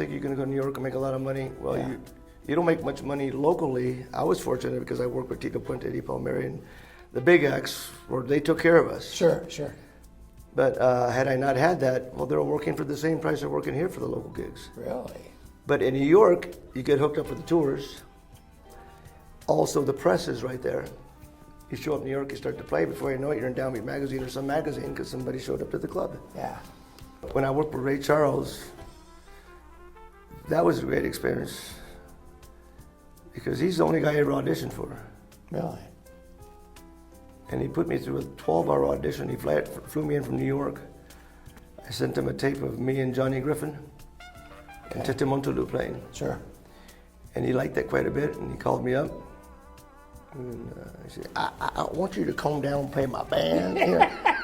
think you're going to go to New York and make a lot of money. Well, Yeah. you don't make much money locally. I was fortunate because I worked with Tito Puente, Eddie Palmieri, and the big acts, they took care of us. Sure, sure. But had I not had that, well, they're working for the same price they're working here for the local gigs. Really? But in New York, you get hooked up with the tours. Also, the press is right there. You show up in New York, you start to play. Before you know it, you're in Downbeat Magazine or some magazine because somebody showed up to the club. Yeah. When I worked with Ray Charles, that was a great experience because he's the only guy I ever auditioned for. Really? And he put me through a 12-hour audition. He flew me in from New York. I sent him a tape of me and Johnny Griffin and Tete Montolu playing. Sure. And he liked that quite a bit, and he called me up. And he said, I want you to come down and play my band.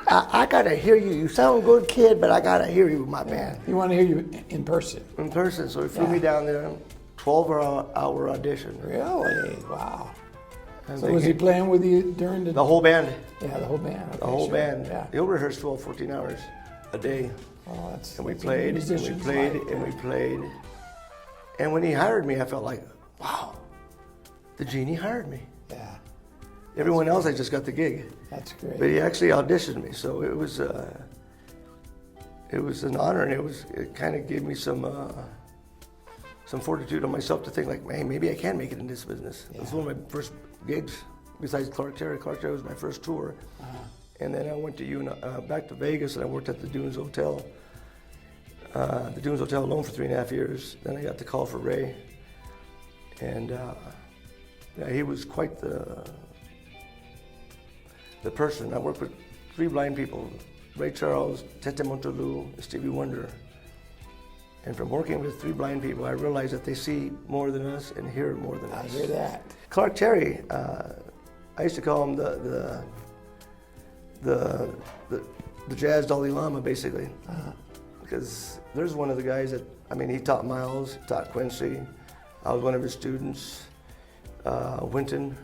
I got to hear you. You sound good, kid, but I got to hear you with my band. You want to hear you in person? In person. So he flew me down there, 12-hour audition. Really? Wow. And So was he playing with you during the... The whole band. Yeah, the whole band. Okay, The whole sure. band. Yeah. He'll rehearse 12, 14 hours a day. Oh, that's... And we that's played, what and we musicians played, like, and yeah. we played. And when he hired me, I felt like, wow, the genie hired me. Yeah, Everyone else, I just got the gig. that's great. But he actually auditioned me, so it was an honor, and it kind of gave me some fortitude on myself to think like, man, maybe I can make it in this business. It was one of my first gigs, besides Clark Terry. Clark Terry was my first tour, and then I went to back to Vegas, and I worked at the Dunes Hotel. The Dunes Hotel alone for 3.5 years. Then I got the call for Ray, and yeah, he was quite the person. I worked with 3 blind people, Ray Charles, Tete Montolu, and Stevie Wonder. And from working with 3 blind people, I realized that they see more than us and hear more than I us. hear that. Clark Terry, I used to call him the jazz Dalai Lama, basically. Because there's one of the guys that, he taught Miles, taught Quincy. I was one of his students. Winton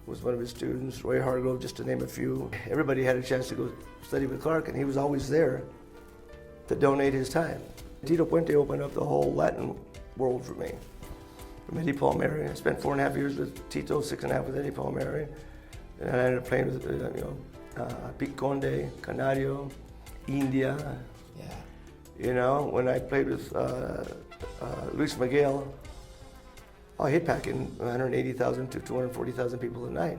was one of his students, Roy Hargrove, just to name a few. Everybody had a chance to go study with Clark, and he was always there to donate his time. Tito Puente opened up the whole Latin world for me. From Eddie Palmieri, I spent 4.5 years with Tito, 6.5 with Eddie Palmieri. And I ended up playing with Pete Conde, Canario, India. Yeah. When I played with Luis Miguel, I hit packing 180,000 to 240,000 people a night.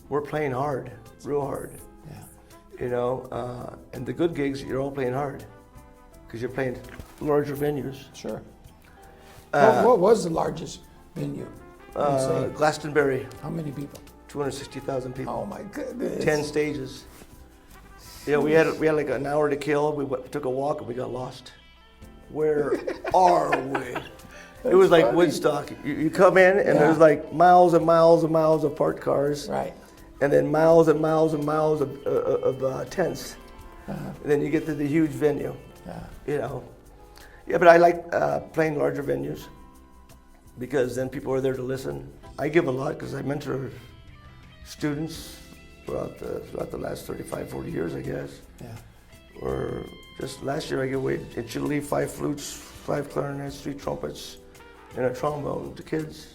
We're playing hard, real hard. Yeah. And the good gigs, you're all playing hard because you're playing larger venues. Sure. What was the largest venue? You'd say? Glastonbury, How many people? 260,000 people. Oh my goodness. 10 stages. We had like an hour to kill. We took a walk and we got lost. Where are we? It was like funny. Woodstock. You come in and there's like miles and miles and miles of parked cars. Right. And then miles and miles and miles of tents. And then you get to the huge venue. Yeah. Yeah, but I like playing larger venues because then people are there to listen. I give a lot because I mentor students throughout the last 35, 40 years, I guess. Yeah. Or just last year I gave away in Chile 5 flutes, 5 clarinets, 3 trumpets, and a trombone to kids.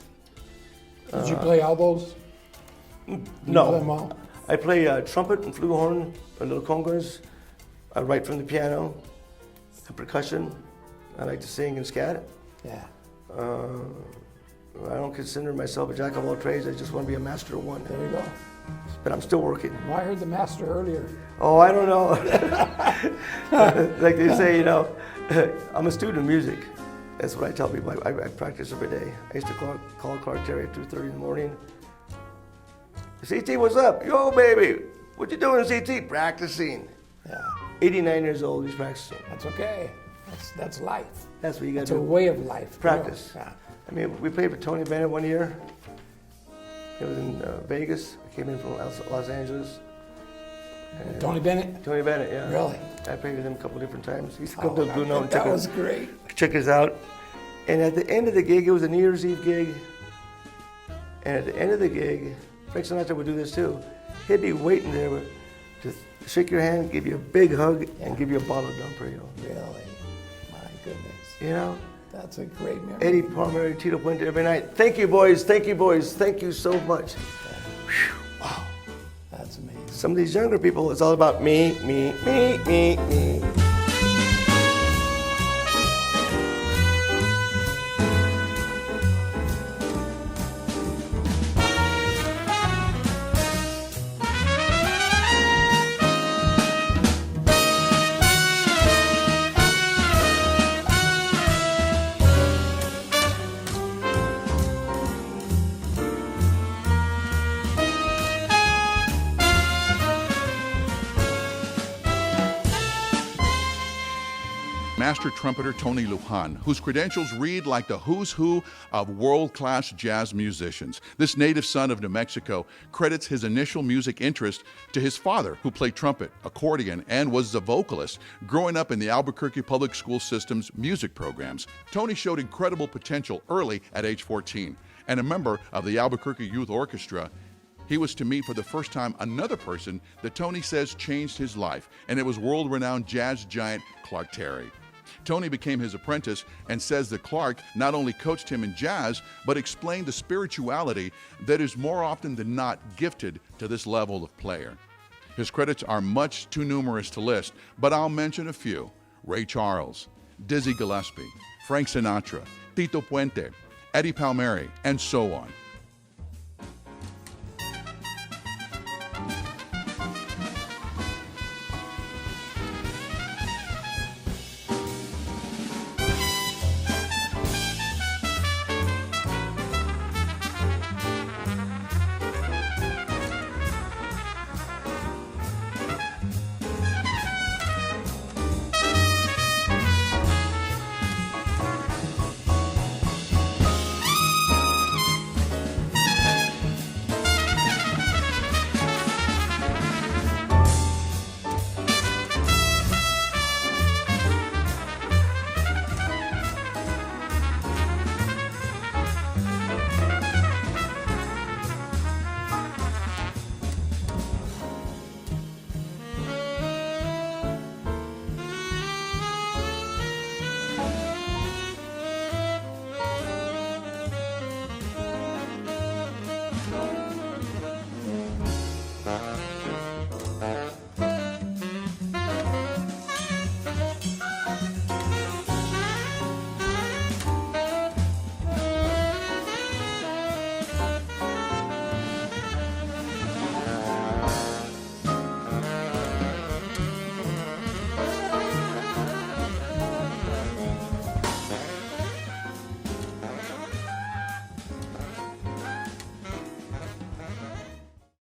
Did you play elbows? You play them No, all? I play trumpet and flugelhorn, and little congas. I write from the piano, and percussion. I like to sing and scat. Yeah. I don't consider myself a jack of all trades. I just want to be a master of one. There you go. But I'm still working. Well, I heard the master earlier. Oh, I don't know. Like they say, I'm a student of music. That's what I tell people. I practice every day. I used to call Clark Terry at 2:30 in the morning. CT, what's up? Yo, baby. What you doing, CT? Practicing. Yeah. 89 years old, he's practicing. That's okay. That's life. That's what you got It's to a do. way of life. Practice. Yeah. We played for Tony Bennett one year. It was in Vegas. I came in from Los Angeles. And Tony Bennett? Tony Bennett, yeah. Really? I played with him a couple different times. He used to come to Blue Note and that was great. check us out. And at the end of the gig, it was a New Year's Eve gig. And at the end of the gig, Frank Sinatra would do this too. He'd be waiting there to shake your hand, give you a big hug, and give you a bottle of Dom Perignon. Really? My goodness. You know? That's a great memory. Eddie Palmer, Tito Puente every night. Thank you, boys. Thank you, boys. Thank you so much. Whew, wow. That's amazing. Some of these younger people, it's all about me, me, me, me, me. Master trumpeter Tony Lujan, whose credentials read like the who's who of world-class jazz musicians. This native son of New Mexico credits his initial music interest to his father, who played trumpet, accordion, and was a vocalist growing up in the Albuquerque Public School System's music programs. Tony showed incredible potential early at age 14, and a member of the Albuquerque Youth Orchestra. He was to meet for the first time another person that Tony says changed his life, and it was world-renowned jazz giant Clark Terry. Tony became his apprentice and says that Clark not only coached him in jazz, but explained the spirituality that is more often than not gifted to this level of player. His credits are much too numerous to list, but I'll mention a few: Ray Charles, Dizzy Gillespie, Frank Sinatra, Tito Puente, Eddie Palmieri, and so on.